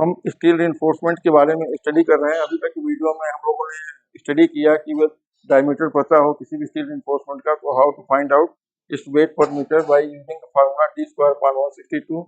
हम steel reinforcement के बारे में स्टडी कर रहे हैं। अभी तक वीडियो में हम लोगों ने स्टडी किया कि वो डायमीटर पता हो किसी भी स्टील रिइंफोर्समेंट का, तो how to find out its weight per metre by using the formula d²/162।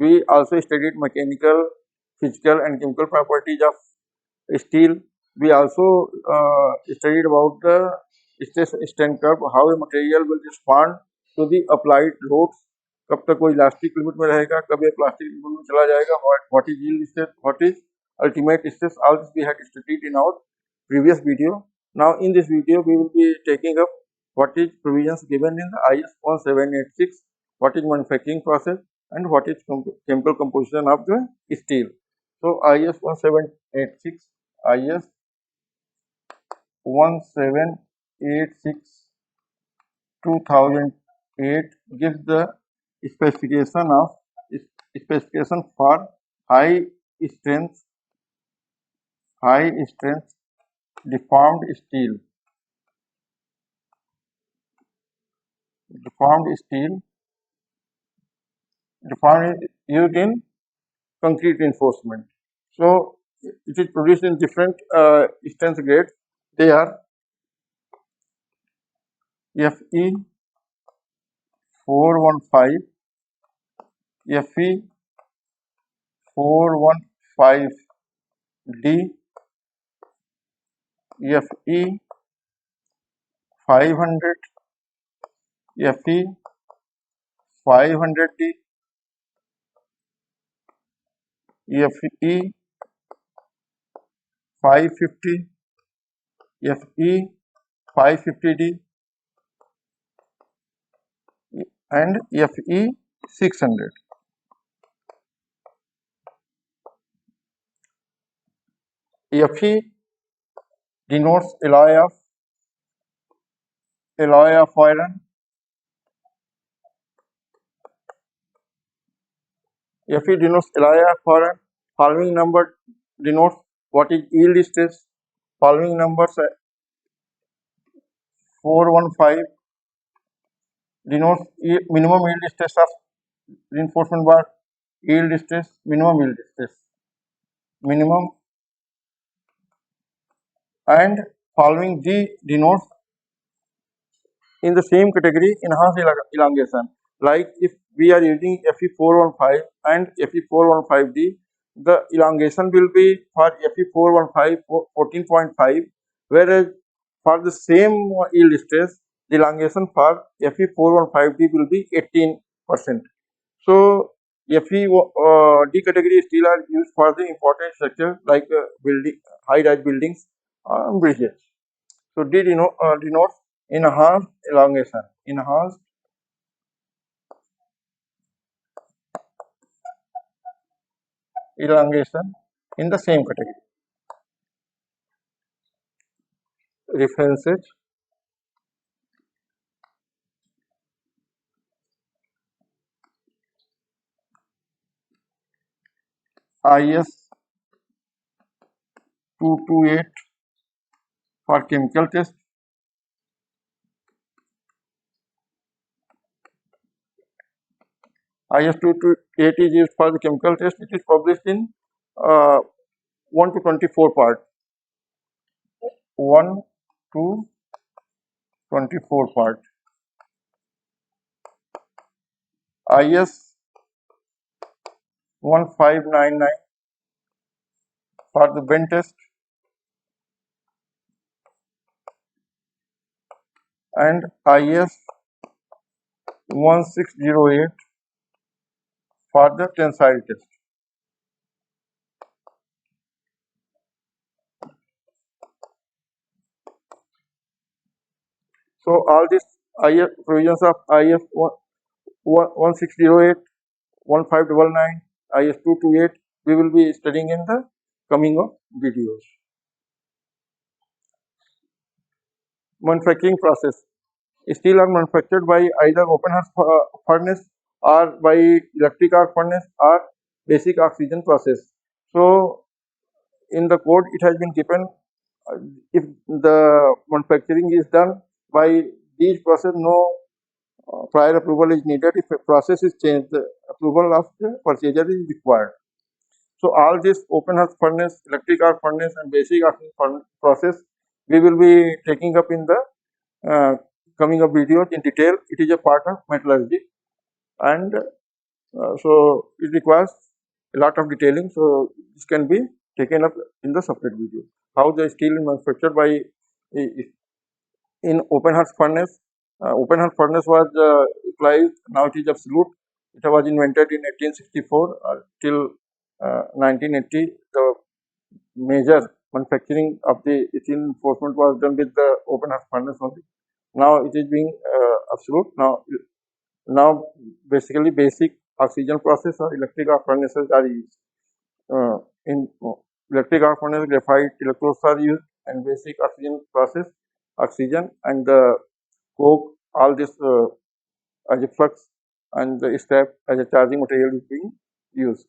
We also studied mechanical, physical and chemical properties of steel. We also studied about the stress strain curve, how a material will respond to the applied loads. कब तक वो elastic limit में रहेगा, कब ये plastic limit में चला जाएगा, what is yield stress, what is ultimate stress. All this we had studied in our previous video. Now in this video we will be taking up what is provisions given in the IS 1786, what is manufacturing process, and what is chemical composition of the steel. So IS 1786 IS 1786 2008 gives the specification for high strength deformed steel. Deformed is used in concrete reinforcement. So it is produced in different strength grades. They are Fe 415, Fe 415D, Fe 500, Fe 500D, Fe 550, Fe 550D, and Fe 600. Fe denotes alloy of iron. Fe denotes alloy of iron. Following number denotes what is yield stress. Following numbers 415 denotes minimum yield stress of reinforcement bar. Yield stress, minimum yield stress, minimum, and following G denotes in the same category enhanced elongation. Like if we are using Fe 415 and Fe 415D, the elongation will be for Fe 415 14.5, whereas for the same yield stress, the elongation for Fe 415D will be 18%. So Fe D category steel are used for the important structure like building, high-rise buildings, bridges. So D denotes enhanced elongation. Enhanced elongation in the same category. References: IS 228 for chemical test, IS 228 is used for the chemical test. It is published in 1 to 24 part. 1 to 24 part. IS 1599 for the bend test, and IS 1608 for the tensile test. So all these IS provisions of IS 1608, 1599, IS 228 we will be studying in the coming of videos. Manufacturing process. Steel are manufactured by either open hearth furnace or by electric arc furnace or basic oxygen process. So in the code it has been given if the manufacturing is done by these process, no prior approval is needed. If a process is changed, the approval of the purchaser is required. So all this open hearth furnace, electric arc furnace, and basic arc process we will be taking up in the coming up videos in detail. It is a part of metallurgy, and so it requires a lot of detailing. So this can be taken up in the separate video. How the steel is manufactured by in open hearth furnace. Open hearth furnace was utilized. Now it is absolute. It was invented in 1864 till 1980. The major manufacturing of the steel reinforcement was done with the open hearth furnace only. Now it is being absolute. Now basically basic oxygen process or electric arc furnaces are used. In electric arc furnace, graphite electrodes are used, and basic oxygen process, oxygen and the coke, all this as a flux and the step as a charging material is being used.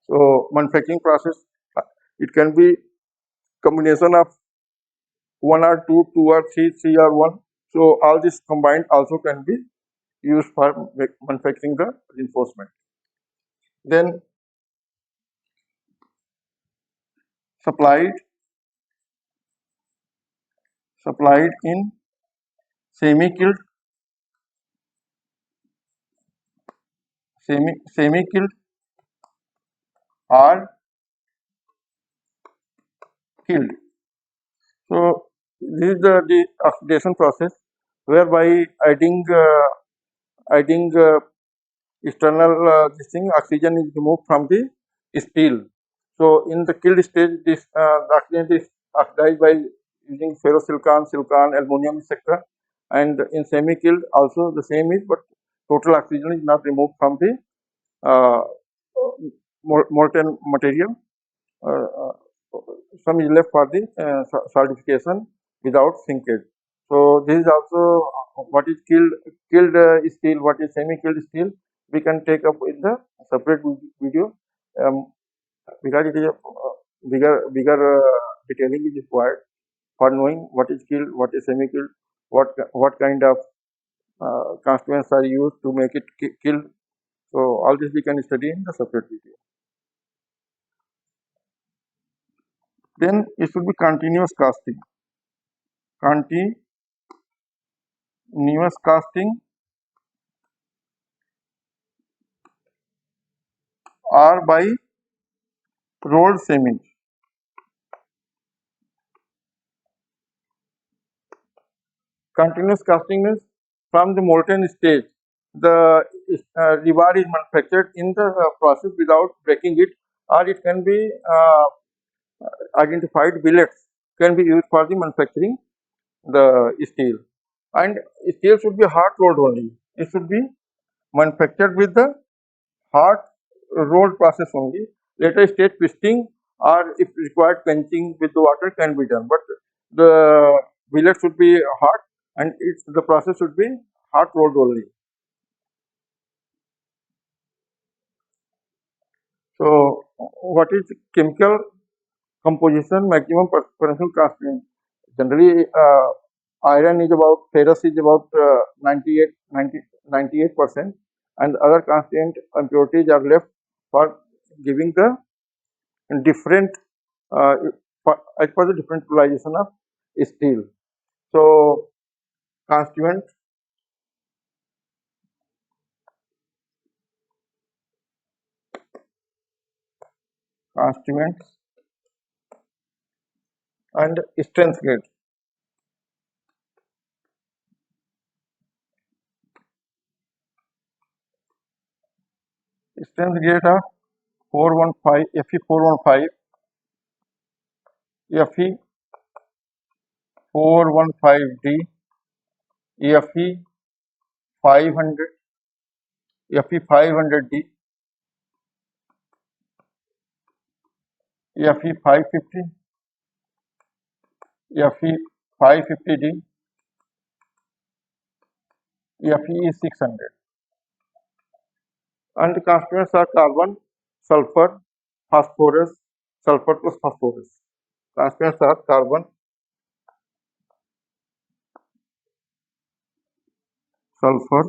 So manufacturing process, it can be combination of one or two, two or three or one. So all this combined also can be used for manufacturing the reinforcement. Then supplied in semi-killed semi-killed or killed. So this is the oxidation process, whereby adding external this thing oxygen is removed from the steel. So in the killed stage, this the oxygen is oxidized by using ferrosilicon, silicon, aluminum, etc. And in semi-killed also the same is, but total oxygen is not removed from the uh, molten material. Some is left for the solidification without shrinkage. So this is also what is killed steel, what is semi-killed steel. We can take up in the separate video because it is a bigger detailing is required for knowing what is killed, what is semi-killed, what kind of constituents are used to make it killed. So all this we can study in the separate video. Then it should be continuous casting. Continuous casting or by rolled cement. Continuous casting means from the molten stage, the rebar is manufactured in the process without breaking it, or it can be identified billets can be used for the manufacturing the steel. And steel should be hot rolled only. It should be manufactured with the hot rolled process only. Later stage twisting or if required quenching with the water can be done, but the billet should be hot and the process should be hot rolled only. So what is chemical composition, maximum potential constant? Generally iron is about, ferrous is about 98%, and other constant impurities are left for giving the different as per the different polarization of steel. So constituents and strength grade. Strength grade of 415 Fe 415 Fe 415D Fe 500 Fe 500D Fe 550 Fe 550D Fe 600. And the constituents are carbon, sulfur, phosphorus, sulfur plus phosphorus. Constituents are carbon, sulfur,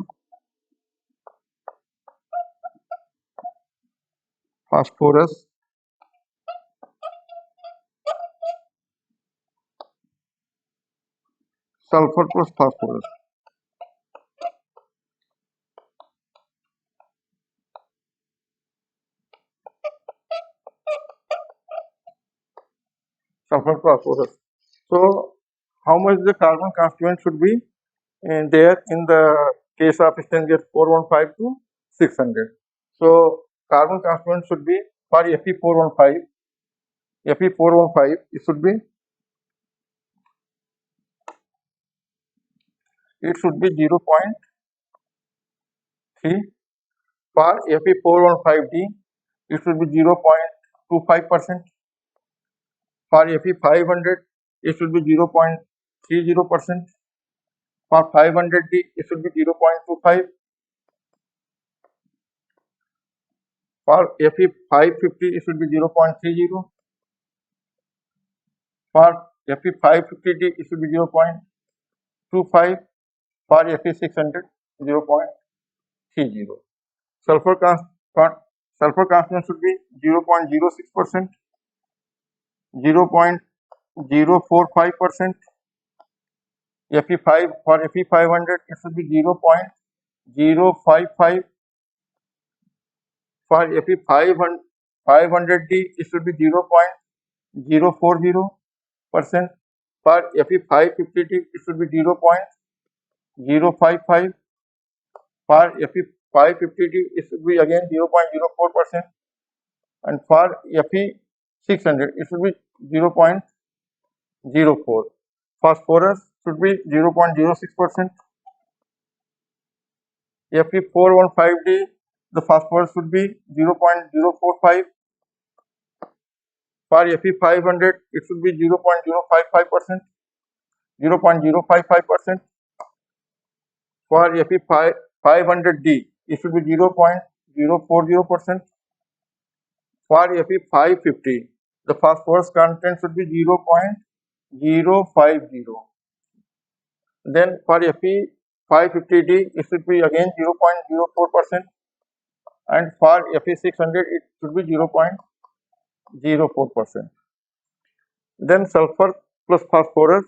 phosphorus, sulfur plus phosphorus. Sulfur phosphorus. So, how much the carbon constituent should be there in the case of stainless gas 415 to 600. So, carbon constituent should be for Fe415. Fe415 it should be 0.3. For Fe415D it should be 0.25%. For Fe500 it should be 0.30%. For 500D it should be 0.25. For Fe550 it should be 0.30. For Fe550D it should be 0.25. For Fe600 0.30. Sulfur sulfur constant should be 0.06%, 0.045%. Fe5 for Fe500 it should be 0.055. For Fe500D it should be 0.040%. For Fe550D it should be 0.055. For Fe550D it should be again 0.04%. And for Fe600 it should be 0.04. Phosphorus should be 0.06%. Fe415D the phosphorus should be 0.045. For Fe500 it should be 0.055%. 0.055%. For Fe500D it should be 0.040%. For Fe550 the phosphorus content should be 0.050. Then for Fe550D it should be again 0.04%, and for Fe600 it should be 0.04%. Then sulfur plus phosphorus.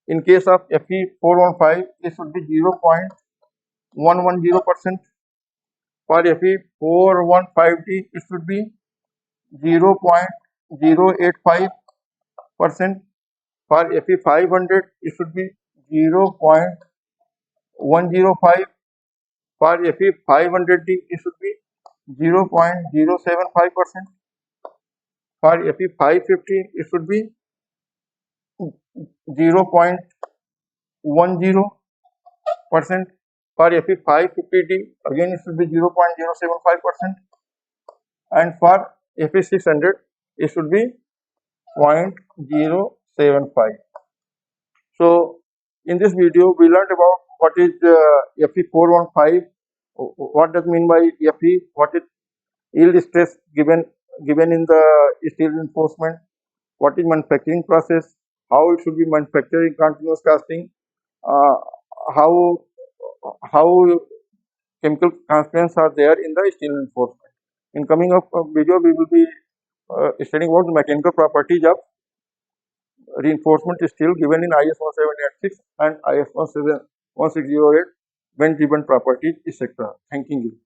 In case of Fe415 it should be 0.110%. For Fe415D it should be 0.085%. For Fe500 it should be 0.105. For Fe500D it should be 0.075%. For Fe550 it should be 0.10%. For Fe550D again it should be 0.075%, and for Fe600 it should be 0.075. So in this video we learned about what is Fe415, what does mean by Fe, what is yield stress given in the steel reinforcement, what is manufacturing process, how it should be manufactured in continuous casting, how chemical constituents are there in the steel reinforcement. In coming up video we will be studying about the mechanical properties of reinforcement steel given in IS 1786 and IS 1608, when given properties, etc. Thanking you.